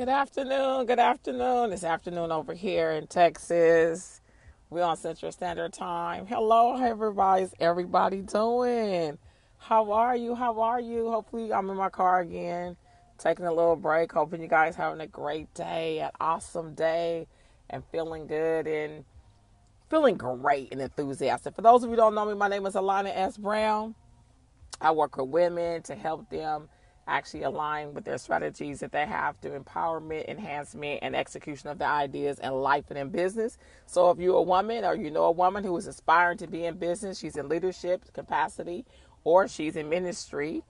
Good afternoon. Good afternoon. It's afternoon over here in Texas. We're on Central Standard Time. Hello, everybody's everybody doing? How are you? How are you? Hopefully, I'm in my car again, taking a little break. Hoping you guys having a great day, an awesome day, and feeling good and feeling great and enthusiastic. For those of you who don't know me, my name is Alana S. Brown. I work with women to help them actually align with their strategies that they have to empowerment, enhancement, and execution of their ideas in life and in business. So if you're a woman or you know a woman who is aspiring to be in business, she's in leadership capacity or she's in ministry,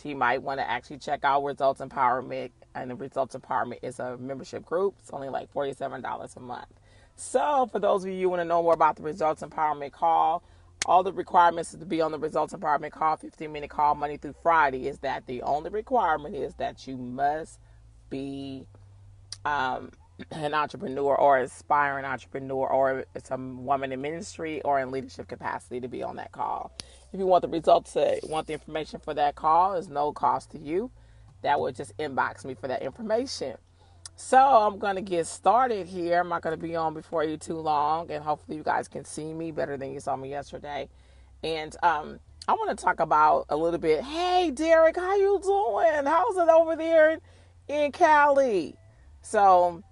she might want to actually check out Results Empowerment. And the Results Empowerment is a membership group. It's only like $47 a month. So for those of you who want to know more about the Results Empowerment call, all the requirements to be on the Results Empowerment call, 15-minute call Monday through Friday, is that the only requirement is that you must be an entrepreneur or aspiring entrepreneur or some woman in ministry or in leadership capacity to be on that call. If you want the results, want the information for that call, there's no cost to you. That would just inbox me for that information. So I'm going to get started here. I'm not going to be on before you too long, and hopefully you guys can see me better than you saw me yesterday. And I want to talk about a little bit. Hey, Derek, how you doing? How's it over there in Cali? So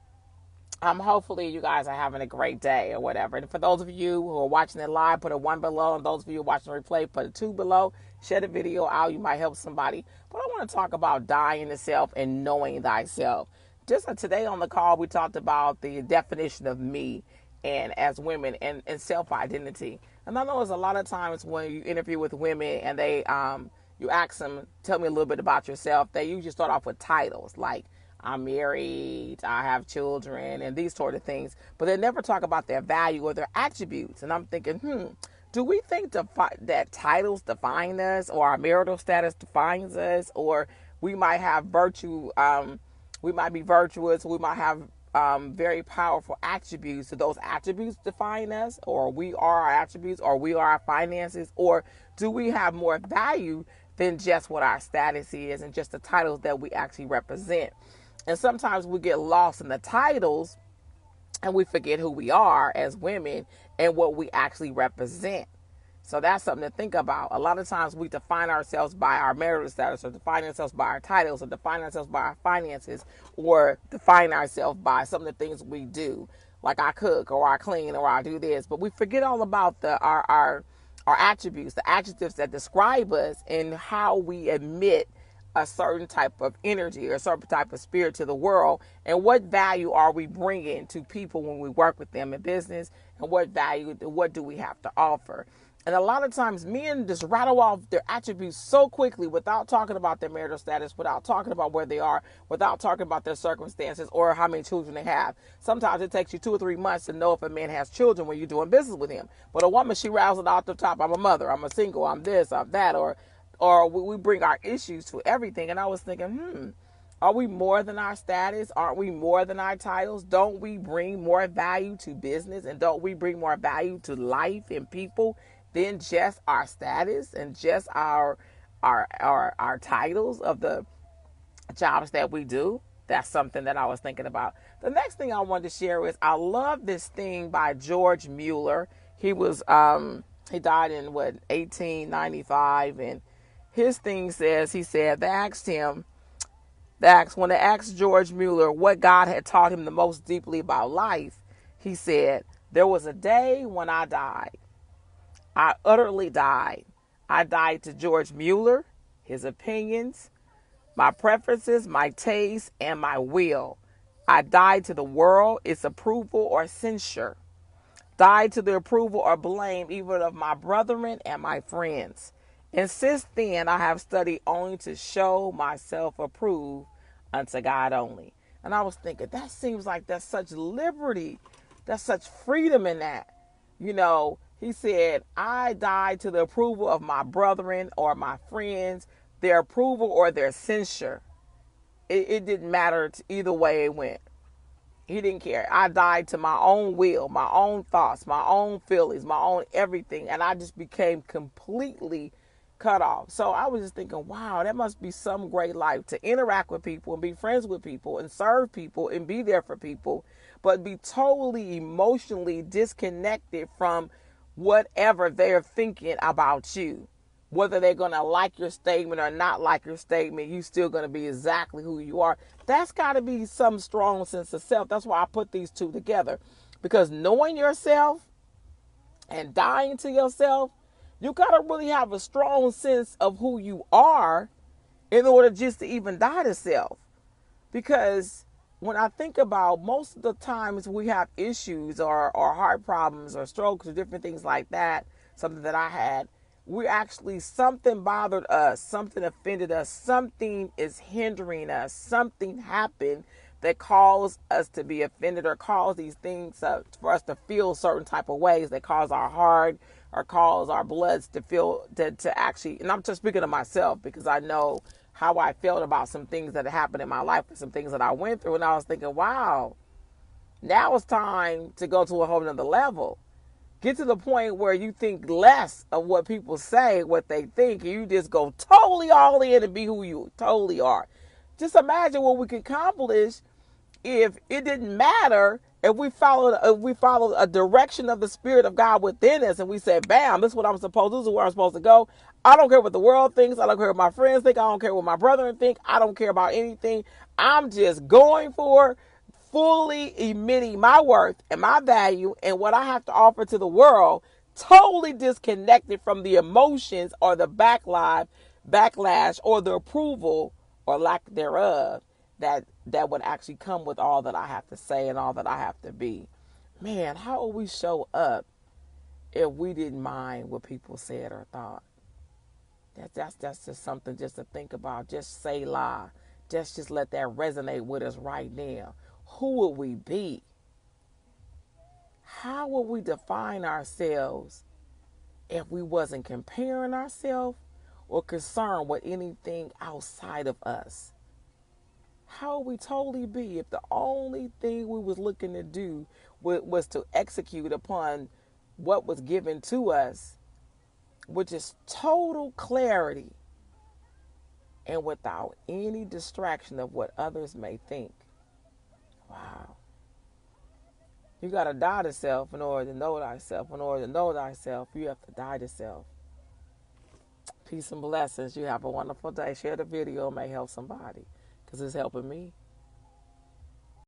hopefully you guys are having a great day or whatever. And for those of you who are watching it live, put a 1 below. And those of you who are watching the replay, put a 2 below. Share the video out. You might help somebody. But I want to talk about dying to self and knowing thyself. Just today on the call, we talked about the definition of me and as women and self-identity. And I know there's a lot of times when you interview with women and they you ask them, tell me a little bit about yourself, they usually start off with titles like I'm married, I have children, and these sort of things. But they never talk about their value or their attributes. And I'm thinking, do we think that titles define us or our marital status defines us, or we might have virtue, we might be virtuous, we might have very powerful attributes. Do those attributes define us, or we are our attributes, or we are our finances, or do we have more value than just what our status is and just the titles that we actually represent? And sometimes we get lost in the titles and we forget who we are as women and what we actually represent. So that's something to think about. A lot of times we define ourselves by our marital status, or define ourselves by our titles, or define ourselves by our finances, or define ourselves by some of the things we do, like I cook or I clean or I do this. But we forget all about our attributes, the adjectives that describe us and how we emit a certain type of energy or a certain type of spirit to the world, and what value are we bringing to people when we work with them in business, and what do we have to offer. And a lot of times men just rattle off their attributes so quickly without talking about their marital status, without talking about where they are, without talking about their circumstances or how many children they have. Sometimes it takes you 2 or 3 months to know if a man has children when you're doing business with him. But a woman, she rattles it off the top. I'm a mother, I'm a single, I'm this, I'm that, or we bring our issues to everything. And I was thinking, are we more than our status? Aren't we more than our titles? Don't we bring more value to business? And don't we bring more value to life and people than just our status and just our titles of the jobs that we do? That's something that I was thinking about. The next thing I wanted to share is I love this thing by George Mueller. He was he died in 1895, and his thing says, he said, when they asked George Mueller what God had taught him the most deeply about life, he said, there was a day when I died. I utterly died. I died to George Mueller, his opinions, my preferences, my tastes, and my will. I died to the world, its approval or censure. Died to the approval or blame even of my brethren and my friends. And since then, I have studied only to show myself approved unto God only. And I was thinking, that seems like there's such liberty, there's such freedom in that. He said, I died to the approval of my brethren or my friends, their approval or their censure. It didn't matter either way it went. He didn't care. I died to my own will, my own thoughts, my own feelings, my own everything. And I just became completely cut off. So I was just thinking, wow, that must be some great life to interact with people and be friends with people and serve people and be there for people, but be totally emotionally disconnected from whatever they're thinking about you. Whether they're going to like your statement or not like your statement, you still going to be exactly who you are. That's got to be some strong sense of self. That's why I put these two together. Because knowing yourself and dying to yourself, you got to really have a strong sense of who you are in order just to even die to self. Because when I think about most of the times we have issues or heart problems or strokes or different things like that, something that I had, we actually, something bothered us, something offended us, something is hindering us, something happened that caused us to be offended or cause these things for us to feel certain type of ways that cause our heart or cause our bloods to feel to actually, and I'm just speaking of myself because I know how I felt about some things that happened in my life and some things that I went through. And I was thinking, wow, now it's time to go to a whole nother level. Get to the point where you think less of what people say, what they think, and you just go totally all in and be who you totally are. Just imagine what we could accomplish if it didn't matter if we followed a direction of the Spirit of God within us and we said, bam, this is what I'm supposed to do, this is where I'm supposed to go. I don't care what the world thinks, I don't care what my friends think, I don't care what my brethren think, I don't care about anything. I'm just going for fully emitting my worth and my value and what I have to offer to the world, totally disconnected from the emotions or the backlash or the approval or lack thereof that would actually come with all that I have to say and all that I have to be. Man, how would we show up if we didn't mind what people said or thought? That's just something just to think about. Just say la. Just let that resonate with us right now. Who would we be? How would we define ourselves if we wasn't comparing ourselves or concerned with anything outside of us? How would we totally be if the only thing we was looking to do was to execute upon what was given to us, which is total clarity and without any distraction of what others may think? Wow. You got to die to self in order to know thyself. In order to know thyself, you have to die to self. Peace and blessings. You have a wonderful day. Share the video. It may help somebody because it's helping me.